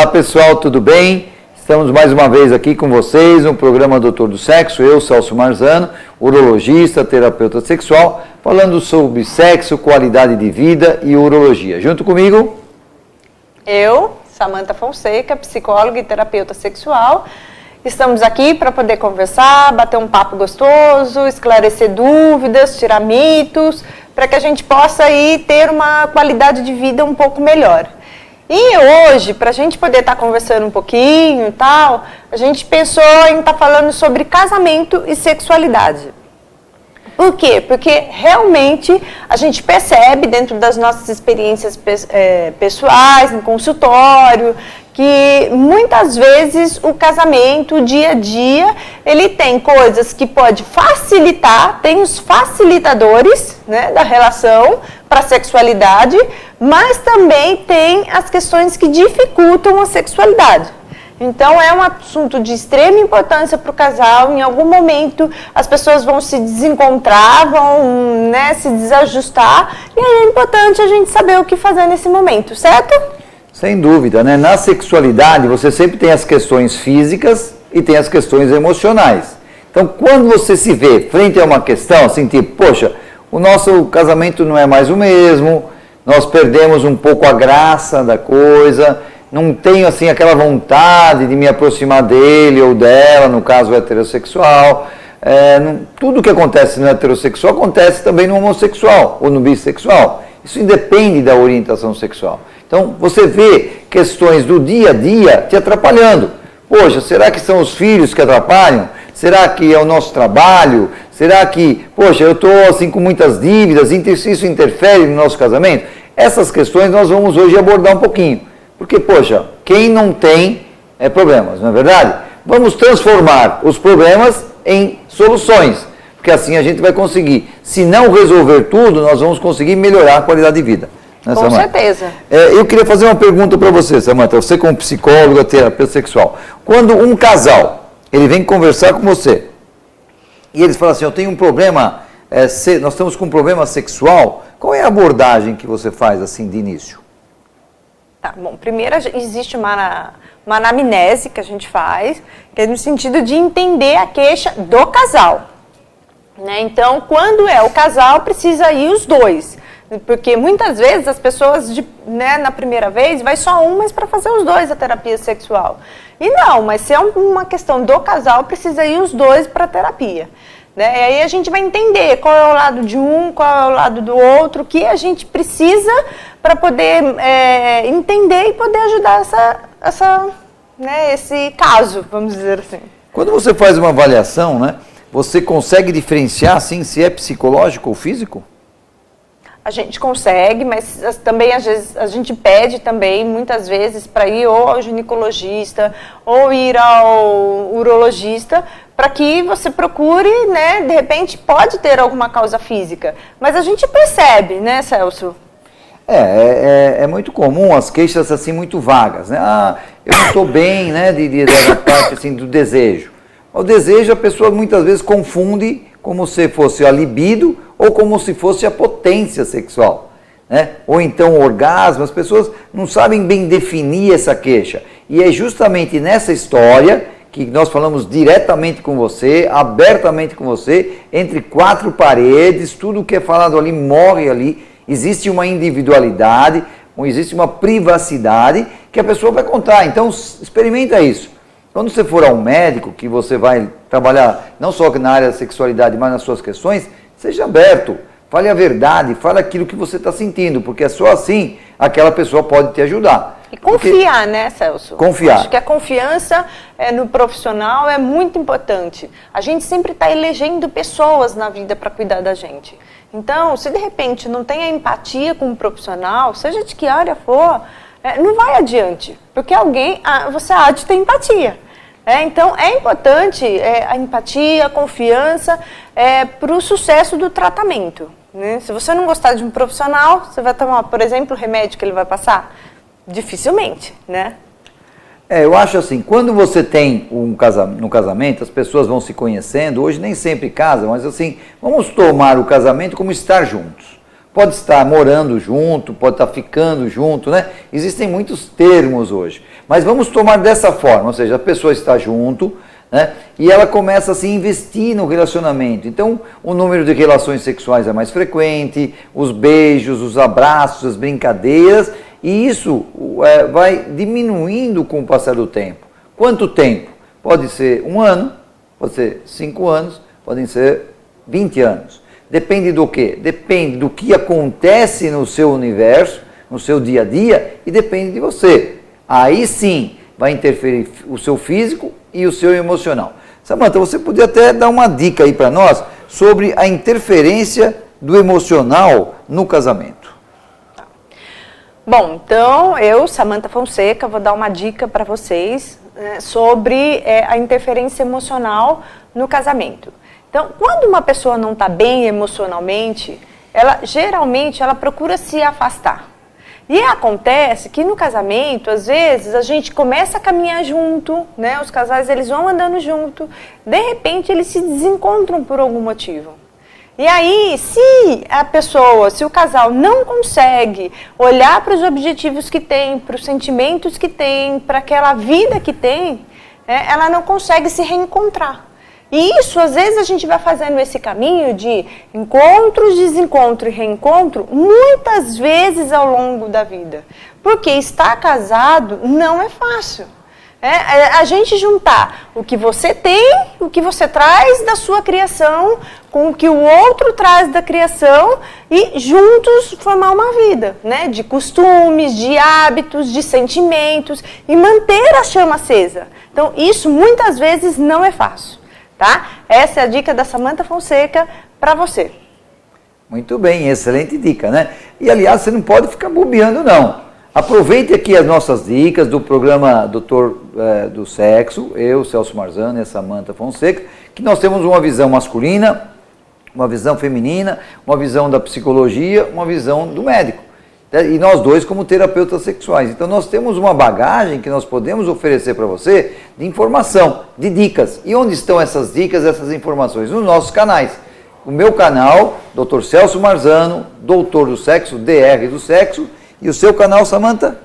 pessoal, tudo bem? Estamos mais uma vez aqui com vocês no programa Doutor do Sexo, eu, Celso Marzano, urologista, terapeuta sexual, falando sobre sexo, qualidade de vida e urologia. Junto comigo, eu, Samantha Fonseca, psicóloga e terapeuta sexual. Estamos aqui para poder conversar, bater um papo gostoso, esclarecer dúvidas, tirar mitos, para que a gente possa aí ter uma qualidade de vida um pouco melhor. E hoje, para a gente poder estar conversando um pouquinho e tal, a gente pensou em estar falando sobre casamento e sexualidade. Por quê? Porque realmente a gente percebe dentro das nossas experiências pessoais, no consultório, que muitas vezes o casamento, o dia a dia, ele tem coisas que pode facilitar, tem os facilitadores, né, da relação para a sexualidade, mas também tem as questões que dificultam a sexualidade. Então, é um assunto de extrema importância para o casal. Em algum momento, as pessoas vão se desencontrar, vão, né, se desajustar. E aí é importante a gente saber o que fazer nesse momento, certo? sem dúvida, né? Na sexualidade, você sempre tem as questões físicas e tem as questões emocionais. Então, quando você se vê frente a uma questão, assim, tipo, poxa, o nosso casamento não é mais o mesmo, nós perdemos um pouco a graça da coisa, não tenho, assim, aquela vontade de me aproximar dele ou dela, no caso heterossexual. Tudo que acontece no heterossexual acontece também no homossexual ou no bissexual. Isso independe da orientação sexual. Então, você vê questões do dia a dia te atrapalhando. Poxa, será que são os filhos que atrapalham? Será que é o nosso trabalho? Será que, poxa, eu estou assim com muitas dívidas, isso interfere no nosso casamento? Essas questões nós vamos hoje abordar um pouquinho. Porque, poxa, quem não tem problemas, não é verdade? Vamos transformar os problemas em soluções, porque assim a gente vai conseguir, se não resolver tudo, nós vamos conseguir melhorar a qualidade de vida. Né, com Samantha? certeza. Eu queria fazer uma pergunta para você, Samantha, você como psicóloga, terapeuta sexual. Quando um casal, ele vem conversar com você, e eles falam assim, eu tenho um problema, nós estamos com um problema sexual, qual é a abordagem que você faz assim de início? Tá, bom, primeiro existe uma anamnese que a gente faz, que é no sentido de entender a queixa do casal. Né? Então, quando é o casal, precisa ir os dois. Porque muitas vezes as pessoas, né, na primeira vez, vai só um, mas para fazer os dois a terapia sexual. E não, mas se é uma questão do casal, precisa ir os dois para a terapia. Né? E aí a gente vai entender qual é o lado de um, qual é o lado do outro, o que a gente precisa para poder entender e poder ajudar esse caso, vamos dizer assim. Quando você faz uma avaliação, né, você consegue diferenciar assim, se é psicológico ou físico? A gente consegue, mas também às vezes a gente pede também, muitas vezes, para ir ou ao ginecologista ou ir ao urologista, para que você procure, né, de repente pode ter alguma causa física. Mas a gente percebe, né, Celso? É muito comum as queixas assim muito vagas, né? Ah, eu não estou bem, né, da parte assim do desejo. O desejo a pessoa muitas vezes confunde como se fosse a libido ou como se fosse a potência sexual, né? Ou então o orgasmo, as pessoas não sabem bem definir essa queixa. E é justamente nessa história que nós falamos diretamente com você, abertamente com você, entre quatro paredes, tudo que é falado ali morre ali. Existe uma individualidade, existe uma privacidade que a pessoa vai contar. Então, experimenta isso. Quando você for a um médico, que você vai trabalhar não só na área da sexualidade, mas nas suas questões, seja aberto, fale a verdade, fale aquilo que você está sentindo, porque é só assim aquela pessoa pode te ajudar. E confiar, né, Celso? Confiar. Acho que a confiança no profissional é muito importante. A gente sempre está elegendo pessoas na vida para cuidar da gente. Então, se de repente não tem a empatia com um profissional, seja de que área for, não vai adiante, porque você há de ter empatia. Então, é importante a empatia, a confiança para o sucesso do tratamento. Né? Se você não gostar de um profissional, você vai tomar, por exemplo, o remédio que ele vai passar? Dificilmente, né? Eu acho assim, quando você tem no casamento, as pessoas vão se conhecendo, hoje nem sempre casam, mas assim, vamos tomar o casamento como estar juntos. pode estar morando junto, pode estar ficando junto, né? Existem muitos termos hoje. Mas vamos tomar dessa forma, ou seja, a pessoa está junto, né? E ela começa a se investir no relacionamento. Então, o número de relações sexuais é mais frequente, os beijos, os abraços, as brincadeiras, e isso vai diminuindo com o passar do tempo. Quanto tempo? Pode ser 1 ano, pode ser 5 anos, podem ser 20 anos. Depende do quê? Depende do que acontece no seu universo, no seu dia a dia, e depende de você. Aí sim vai interferir o seu físico e o seu emocional. Samantha, você podia até dar uma dica aí para nós sobre a interferência do emocional no casamento. Bom, então eu, Samantha Fonseca, vou dar uma dica para vocês sobre a interferência emocional no casamento. Então, quando uma pessoa não está bem emocionalmente, geralmente ela procura se afastar. E acontece que no casamento, às vezes, a gente começa a caminhar junto, né? Os casais, eles vão andando junto, de repente eles se desencontram por algum motivo. E aí, se o casal não consegue olhar para os objetivos que tem, para os sentimentos que tem, para aquela vida que tem, ela não consegue se reencontrar. E isso, às vezes, a gente vai fazendo esse caminho de encontros, desencontro e reencontro, muitas vezes ao longo da vida. Porque estar casado não é fácil. A gente juntar o que você tem, o que você traz da sua criação, com o que o outro traz da criação e juntos formar uma vida, né? De costumes, de hábitos, de sentimentos e manter a chama acesa. Então, isso muitas vezes não é fácil. Tá? Essa é a dica da Samantha Fonseca para você. Muito bem, excelente dica, né? E aliás, você não pode ficar bobeando, não. Aproveite aqui as nossas dicas do programa Doutor do Sexo, eu, Celso Marzano e a Samantha Fonseca, que nós temos uma visão masculina, uma visão feminina, uma visão da psicologia, uma visão do médico. E nós dois como terapeutas sexuais. Então nós temos uma bagagem que nós podemos oferecer para você de informação, de dicas. E onde estão essas dicas, essas informações? Nos nossos canais. O meu canal, Dr. Celso Marzano, Doutor do Sexo, DR do Sexo. E o seu canal, Samantha?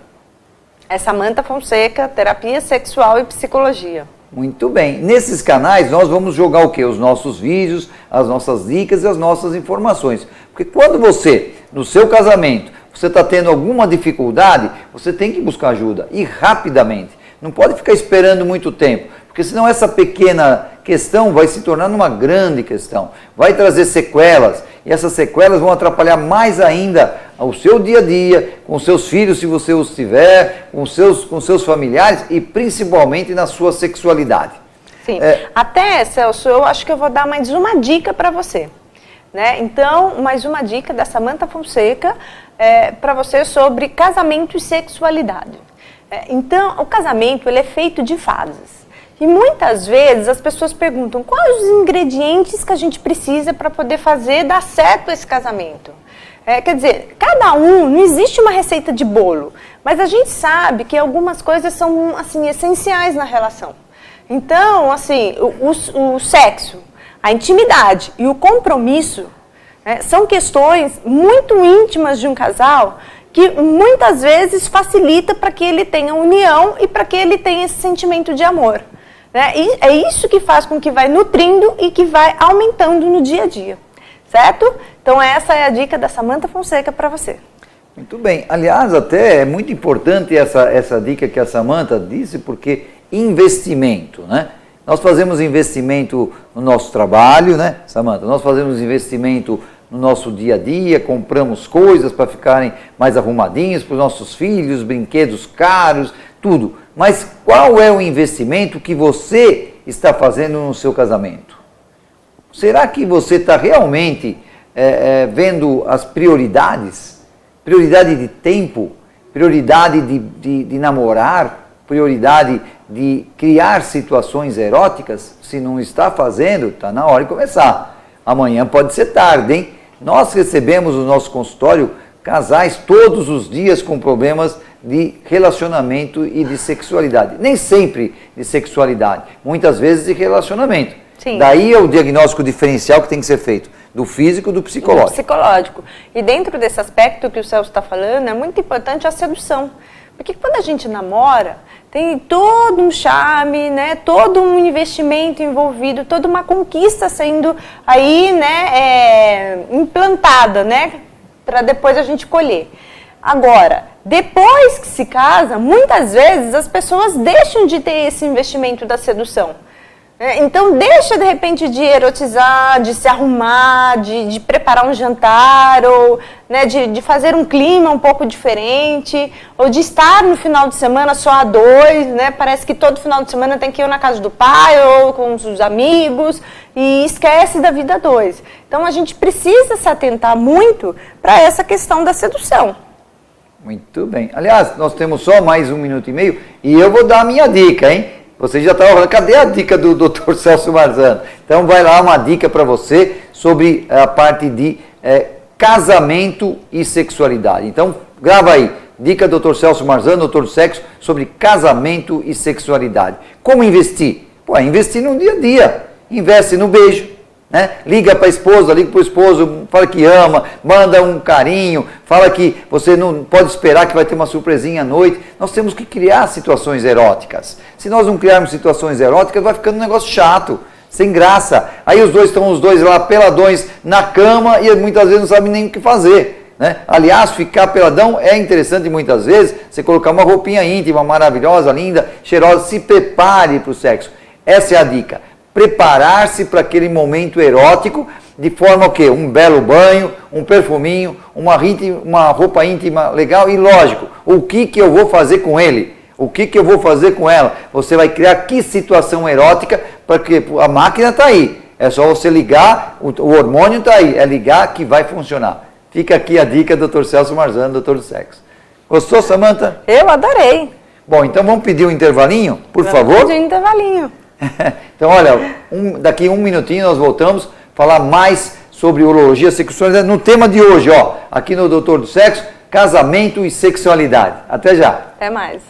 É Samantha Fonseca, Terapia Sexual e Psicologia. Muito bem. Nesses canais nós vamos jogar o quê? Os nossos vídeos, as nossas dicas e as nossas informações. Porque quando você, no seu casamento, você está tendo alguma dificuldade, você tem que buscar ajuda e rapidamente. Não pode ficar esperando muito tempo, porque senão essa pequena questão vai se tornar uma grande questão. Vai trazer sequelas e essas sequelas vão atrapalhar mais ainda o seu dia a dia, com seus filhos, se você os tiver, com seus familiares e principalmente na sua sexualidade. Sim. Até, Celso, eu acho que eu vou dar mais uma dica para você. Né? Então, mais uma dica da Samantha Fonseca para você sobre casamento e sexualidade. Então, o casamento ele é feito de fases. E muitas vezes as pessoas perguntam quais os ingredientes que a gente precisa para poder dar certo esse casamento. Quer dizer, não existe uma receita de bolo, mas a gente sabe que algumas coisas são assim, essenciais na relação. Então, assim, o sexo, a intimidade e o compromisso são questões muito íntimas de um casal que muitas vezes facilita para que ele tenha união e para que ele tenha esse sentimento de amor. E é isso que faz com que vai nutrindo e que vai aumentando no dia a dia. Certo? Então essa é a dica da Samantha Fonseca para você. Muito bem. Aliás, até é muito importante essa dica que a Samantha disse, porque investimento, né? Nós fazemos investimento no nosso trabalho, né, Samantha? Nós fazemos investimento no nosso dia a dia, compramos coisas para ficarem mais arrumadinhos para os nossos filhos, brinquedos caros, tudo. Mas qual é o investimento que você está fazendo no seu casamento? Será que você está realmente vendo as prioridades? Prioridade de tempo, prioridade de namorar, prioridade de criar situações eróticas? Se não está fazendo, está na hora de começar. Amanhã pode ser tarde, hein? Nós recebemos no nosso consultório casais todos os dias com problemas de relacionamento e de sexualidade. Nem sempre de sexualidade, muitas vezes de relacionamento. Sim. Daí é o diagnóstico diferencial que tem que ser feito, do físico e do psicológico. Do psicológico. E dentro desse aspecto que o Celso está falando, é muito importante a sedução. Porque quando a gente namora, tem todo um charme, né, todo um investimento envolvido, toda uma conquista sendo aí, né, implantada, né, para depois a gente colher. Agora, depois que se casa, muitas vezes as pessoas deixam de ter esse investimento da sedução. Então, deixa de repente de erotizar, de se arrumar, de preparar um jantar, ou né, de fazer um clima um pouco diferente, ou de estar no final de semana só a dois, né? Parece que todo final de semana tem que ir na casa do pai ou com os amigos e esquece da vida a dois. Então, a gente precisa se atentar muito para essa questão da sedução. Muito bem. Aliás, nós temos só mais 1 minuto e meio e eu vou dar a minha dica, hein? Você já estava falando, cadê a dica do Dr. Celso Marzano? Então vai lá uma dica para você sobre a parte de casamento e sexualidade. Então grava aí, dica do Dr. Celso Marzano, doutor do sexo, sobre casamento e sexualidade. Como investir? Pô, investir no dia a dia. Investe no beijo. Né? Liga para a esposa, liga para o esposo, fala que ama, manda um carinho, fala que você não pode esperar que vai ter uma surpresinha à noite. Nós temos que criar situações eróticas. Se nós não criarmos situações eróticas, vai ficando um negócio chato, sem graça. Aí os dois lá peladões na cama e muitas vezes não sabem nem o que fazer. Né? Aliás, ficar peladão é interessante muitas vezes, você colocar uma roupinha íntima, maravilhosa, linda, cheirosa, se prepare para o sexo. Essa é a dica. Preparar-se para aquele momento erótico, de forma o quê? Um belo banho, um perfuminho, uma roupa íntima legal e lógico, o que eu vou fazer com ele? O que eu vou fazer com ela? Você vai criar que situação erótica, porque a máquina está aí, é só você ligar, o hormônio está aí, é ligar que vai funcionar. Fica aqui a dica do Dr. Celso Marzano, doutor do sexo. Gostou, Samantha? Eu adorei. Bom, então vamos pedir um intervalinho, por favor? Vamos pedir um intervalinho. Então, olha, daqui 1 minutinho nós voltamos a falar mais sobre urologia e sexualidade no tema de hoje, ó, aqui no Doutor do Sexo, casamento e sexualidade. Até já. Até mais.